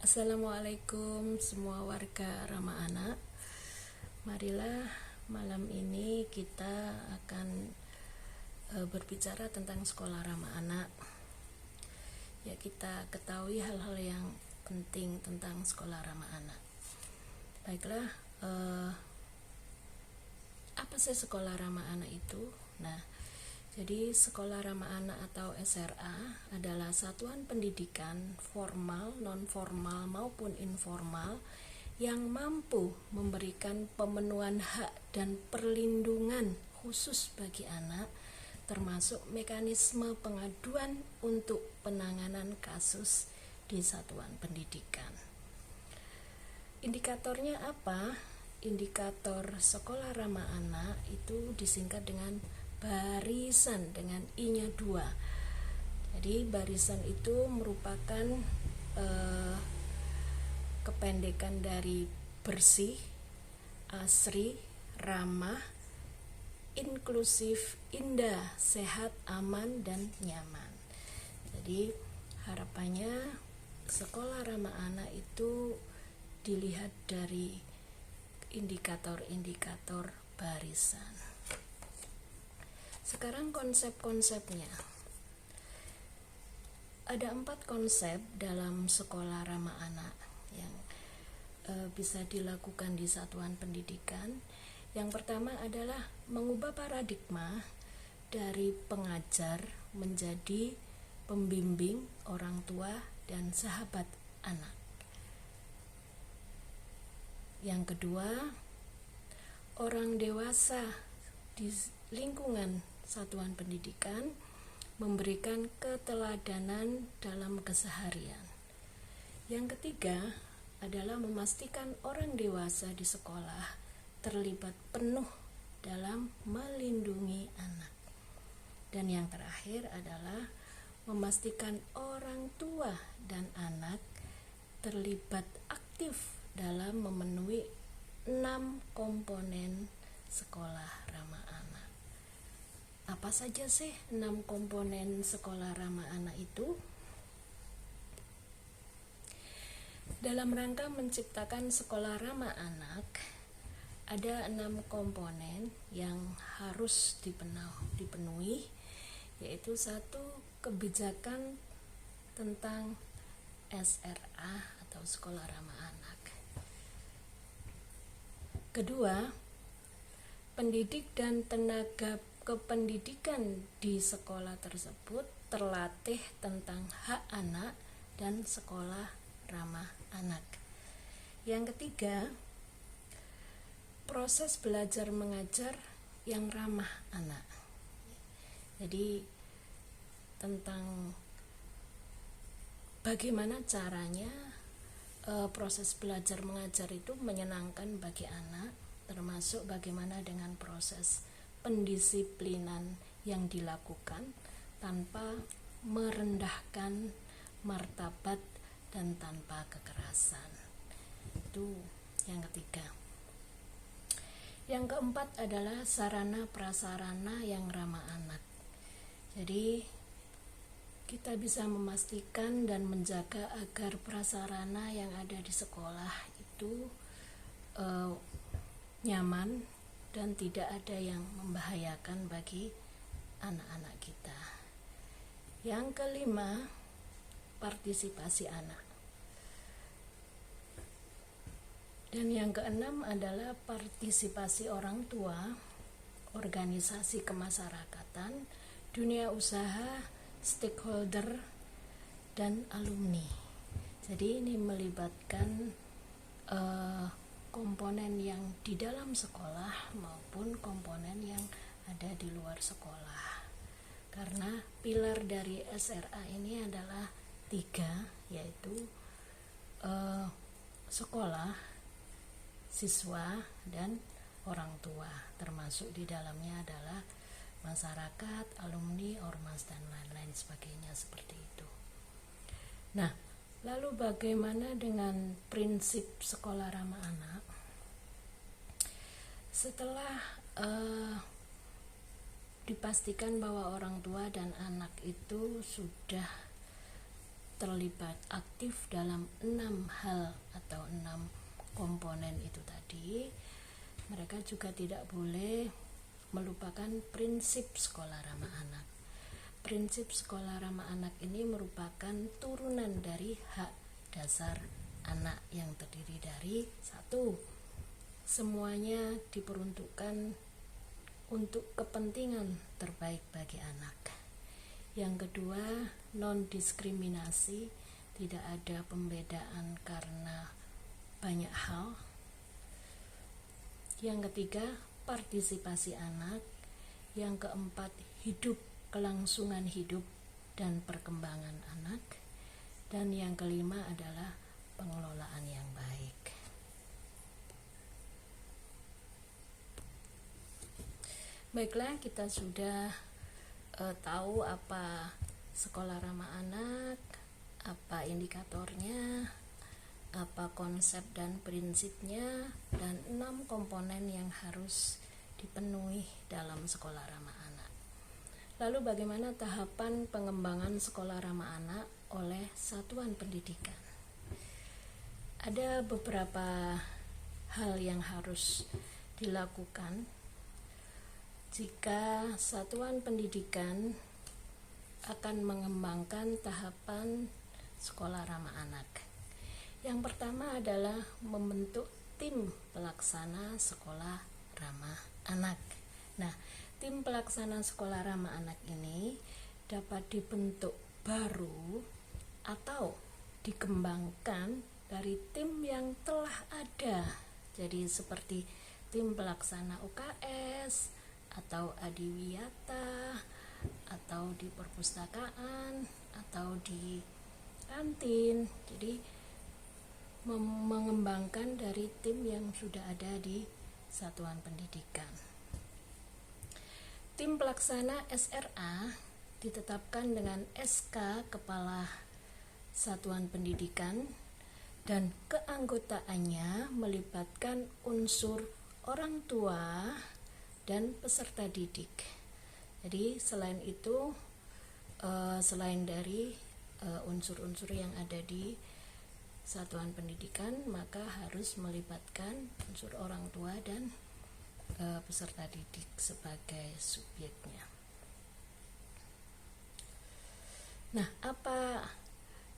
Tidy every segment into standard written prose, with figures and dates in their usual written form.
Assalamualaikum semua warga Ramah Anak. Marilah malam ini kita akan berbicara tentang sekolah Ramah Anak. Ya, kita ketahui hal-hal yang penting tentang sekolah Ramah Anak. Baiklah, apa sih sekolah Ramah Anak itu? Nah, jadi sekolah ramah anak atau SRA adalah satuan pendidikan formal, non-formal maupun informal yang mampu memberikan pemenuhan hak dan perlindungan khusus bagi anak, termasuk mekanisme pengaduan untuk penanganan kasus di satuan pendidikan. Indikatornya apa? Indikator sekolah ramah anak itu disingkat dengan barisan dengan I-nya 2. Jadi barisan itu merupakan kependekan dari bersih, asri, ramah, inklusif, indah, sehat, aman, dan nyaman. Jadi harapannya sekolah ramah anak itu dilihat dari indikator-indikator barisan. Sekarang konsep-konsepnya. Ada 4 konsep dalam sekolah ramah anak yang bisa dilakukan di satuan pendidikan. Yang pertama adalah mengubah paradigma dari pengajar menjadi pembimbing, orang tua, dan sahabat anak. Yang kedua, orang dewasa di lingkungan satuan pendidikan memberikan keteladanan dalam keseharian. Yang ketiga adalah memastikan orang dewasa di sekolah terlibat penuh dalam melindungi anak. Dan yang terakhir adalah memastikan orang tua dan anak terlibat aktif dalam memenuhi 6 komponen sekolah ramah anak. Apa saja sih 6 komponen sekolah ramah anak itu? Dalam rangka menciptakan sekolah ramah anak, ada 6 komponen yang harus dipenuhi, yaitu 1. Kebijakan tentang SRA atau sekolah ramah anak. Kedua, pendidik dan tenaga kependidikan di sekolah tersebut terlatih tentang hak anak dan sekolah ramah anak. Yang ketiga, proses belajar mengajar yang ramah anak. Jadi tentang bagaimana caranya proses belajar mengajar itu menyenangkan bagi anak, termasuk bagaimana dengan proses pendisiplinan yang dilakukan tanpa merendahkan martabat dan tanpa kekerasan. Itu yang ketiga. Yang keempat adalah sarana prasarana yang ramah anak. Jadi kita bisa memastikan dan menjaga agar prasarana yang ada di sekolah itu nyaman dan tidak ada yang membahayakan bagi anak-anak kita. Yang kelima, partisipasi anak. Dan yang keenam adalah partisipasi orang tua, organisasi kemasyarakatan, dunia usaha, stakeholder, dan alumni. Jadi ini melibatkan komponen yang di dalam sekolah maupun komponen yang ada di luar sekolah. Karena pilar dari SRA ini adalah 3, yaitu sekolah, siswa, dan orang tua. Termasuk di dalamnya adalah masyarakat, alumni, ormas, dan lain-lain sebagainya seperti itu. Nah, lalu bagaimana dengan prinsip sekolah ramah anak? Setelah dipastikan bahwa orang tua dan anak itu sudah terlibat aktif dalam 6 hal atau 6 komponen itu tadi, mereka juga tidak boleh melupakan prinsip sekolah ramah anak. Prinsip sekolah ramah anak ini merupakan turunan dari hak dasar anak yang terdiri dari 1. Semuanya diperuntukkan untuk kepentingan terbaik bagi anak. Yang kedua, non-diskriminasi, tidak ada pembedaan karena banyak hal. Yang ketiga, partisipasi anak. Yang keempat, kelangsungan hidup dan perkembangan anak. Dan yang kelima adalah pengelolaan yang baik. Baiklah, kita sudah tahu apa sekolah ramah anak, apa indikatornya, apa konsep dan prinsipnya, dan 6 komponen yang harus dipenuhi dalam sekolah ramah anak. Lalu bagaimana tahapan pengembangan sekolah ramah anak oleh satuan pendidikan? Ada beberapa hal yang harus dilakukan jika satuan pendidikan akan mengembangkan tahapan sekolah ramah anak. Yang pertama adalah membentuk tim pelaksana sekolah ramah anak. Nah, tim pelaksana sekolah ramah anak ini dapat dibentuk baru atau dikembangkan dari tim yang telah ada. Jadi seperti tim pelaksana UKS atau adiwiyata, atau di perpustakaan, atau di kantin. Jadi mengembangkan dari tim yang sudah ada di satuan pendidikan. Tim pelaksana SRA ditetapkan dengan SK Kepala Satuan Pendidikan, dan keanggotaannya melibatkan unsur orang tua dan peserta didik. Jadi selain itu, selain dari unsur-unsur yang ada di satuan pendidikan, maka harus melibatkan unsur orang tua dan peserta didik sebagai subjeknya. Nah, apa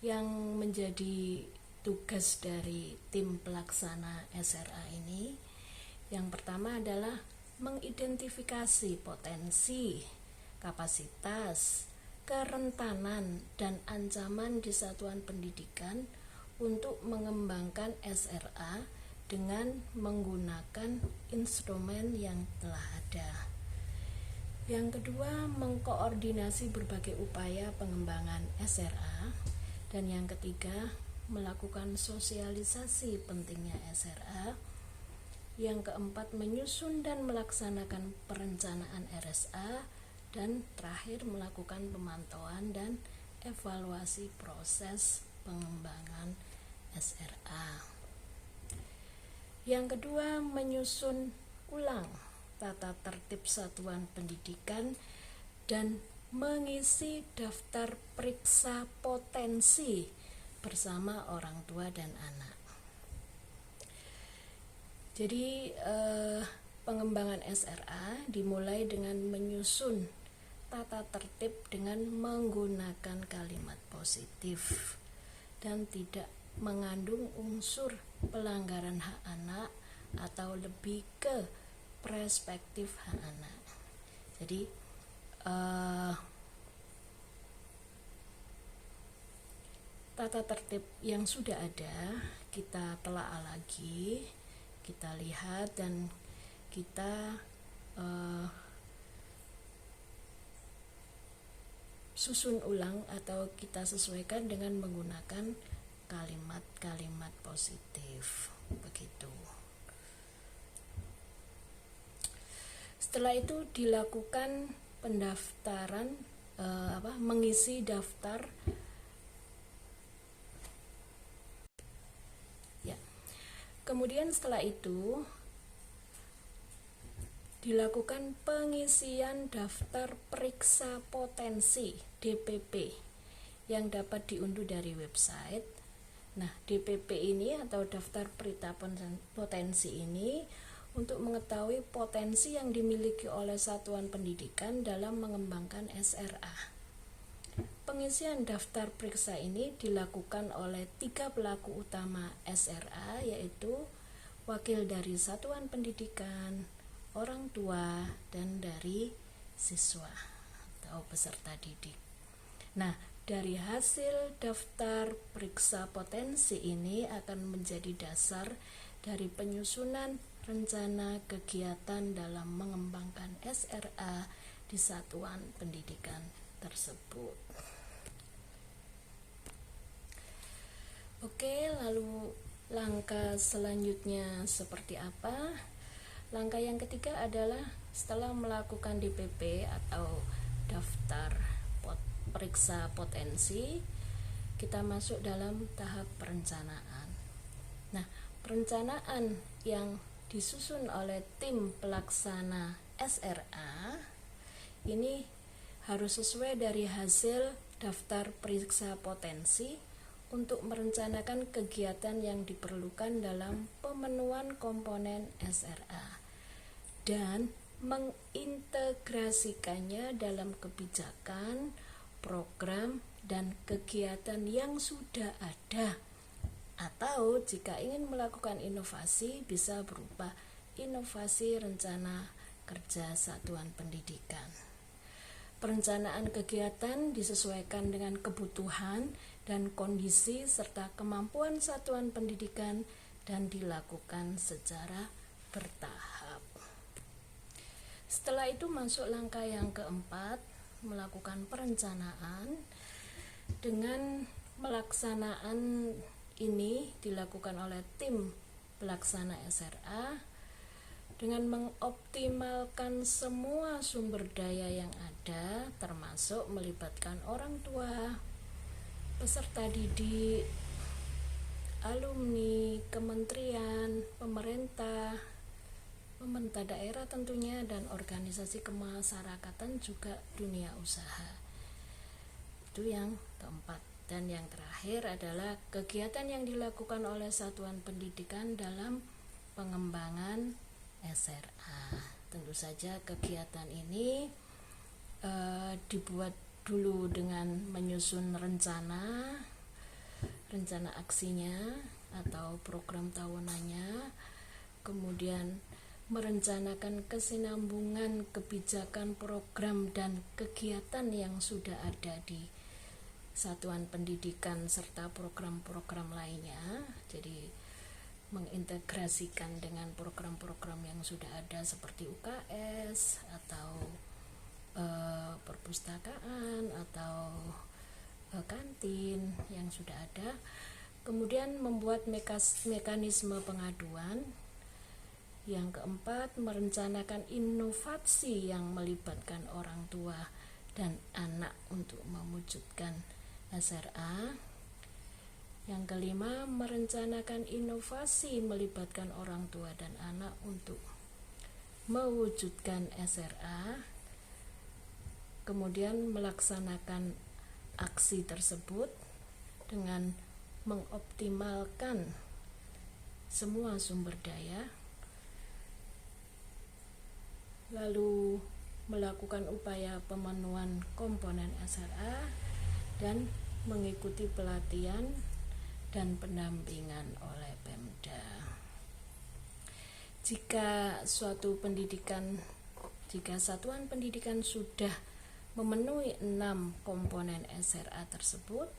yang menjadi tugas dari tim pelaksana SRA ini? Yang pertama adalah mengidentifikasi potensi, kapasitas, kerentanan, dan ancaman di satuan pendidikan untuk mengembangkan SRA dengan menggunakan instrumen yang telah ada. Yang kedua, mengkoordinasi berbagai upaya pengembangan SRA. Dan yang ketiga, melakukan sosialisasi pentingnya SRA. Yang keempat, menyusun dan melaksanakan perencanaan RSA. Dan terakhir, melakukan pemantauan dan evaluasi proses pengembangan SRA. Yang kedua, menyusun ulang tata tertib satuan pendidikan dan mengisi daftar periksa potensi bersama orang tua dan anak. Jadi pengembangan SRA dimulai dengan menyusun tata tertib dengan menggunakan kalimat positif dan tidak mengandung unsur pelanggaran hak anak atau lebih ke perspektif hak anak. Jadi tata tertib yang sudah ada kita telaah lagi, kita lihat dan kita susun ulang atau kita sesuaikan dengan menggunakan kalimat-kalimat positif, begitu. Setelah itu dilakukan pendaftaran, mengisi daftar. Kemudian setelah itu dilakukan pengisian daftar periksa potensi DPP yang dapat diunduh dari website. Nah, DPP ini atau daftar berita potensi ini untuk mengetahui potensi yang dimiliki oleh satuan pendidikan dalam mengembangkan SRA. Pengisian daftar periksa ini dilakukan oleh 3 pelaku utama SRA, yaitu wakil dari satuan pendidikan, orang tua, dan dari siswa atau peserta didik. Nah, dari hasil daftar periksa potensi ini akan menjadi dasar dari penyusunan rencana kegiatan dalam mengembangkan SRA di satuan pendidikan tersebut. Oke, lalu langkah selanjutnya seperti apa? Langkah yang ketiga adalah setelah melakukan DPP atau daftar periksa potensi, kita masuk dalam tahap perencanaan. Nah, perencanaan yang disusun oleh tim pelaksana SRA ini harus sesuai dari hasil daftar periksa potensi untuk merencanakan kegiatan yang diperlukan dalam pemenuhan komponen SRA dan mengintegrasikannya dalam kebijakan, program, dan kegiatan yang sudah ada, atau jika ingin melakukan inovasi bisa berupa inovasi rencana kerja satuan pendidikan. Perencanaan kegiatan disesuaikan dengan kebutuhan dan kondisi serta kemampuan satuan pendidikan dan dilakukan secara bertahap. Setelah itu masuk langkah yang keempat, melakukan perencanaan. Dengan pelaksanaan ini dilakukan oleh tim pelaksana SRA dengan mengoptimalkan semua sumber daya yang ada, termasuk melibatkan orang tua, peserta didik, alumni, kementerian, pemerintah daerah tentunya, dan organisasi kemasyarakatan juga dunia usaha. Itu yang keempat. Dan yang terakhir adalah kegiatan yang dilakukan oleh satuan pendidikan dalam pengembangan SRA. Tentu saja kegiatan ini dibuat dulu dengan menyusun rencana aksinya atau program tahunannya, kemudian merencanakan kesinambungan kebijakan, program, dan kegiatan yang sudah ada di satuan pendidikan serta program-program lainnya. Jadi mengintegrasikan dengan program-program yang sudah ada seperti UKS atau perpustakaan atau kantin yang sudah ada. Kemudian membuat mekanisme pengaduan. Yang keempat, merencanakan inovasi yang melibatkan orang tua dan anak untuk mewujudkan SRA. Yang kelima, merencanakan inovasi melibatkan orang tua dan anak untuk mewujudkan SRA. Kemudian melaksanakan aksi tersebut dengan mengoptimalkan semua sumber daya, lalu melakukan upaya pemenuhan komponen SRA dan mengikuti pelatihan dan pendampingan oleh Pemda. Jika satuan pendidikan sudah memenuhi 6 komponen SRA tersebut,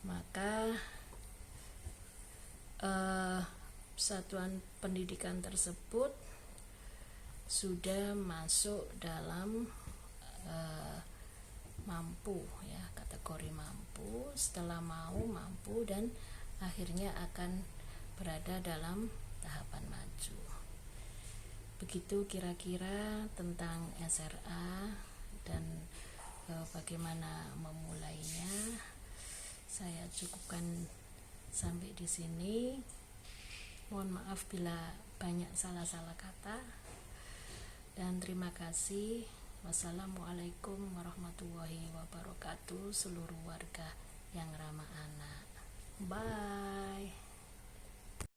maka satuan pendidikan tersebut sudah masuk dalam mampu, ya, kategori mampu. Setelah mampu dan akhirnya akan berada dalam tahapan maju. Begitu kira-kira tentang SRA dan bagaimana memulainya. Saya cukupkan sampai di sini. Mohon maaf bila banyak salah-salah kata, dan terima kasih. Wassalamualaikum warahmatullahi wabarakatuh seluruh warga yang ramah anak. Bye.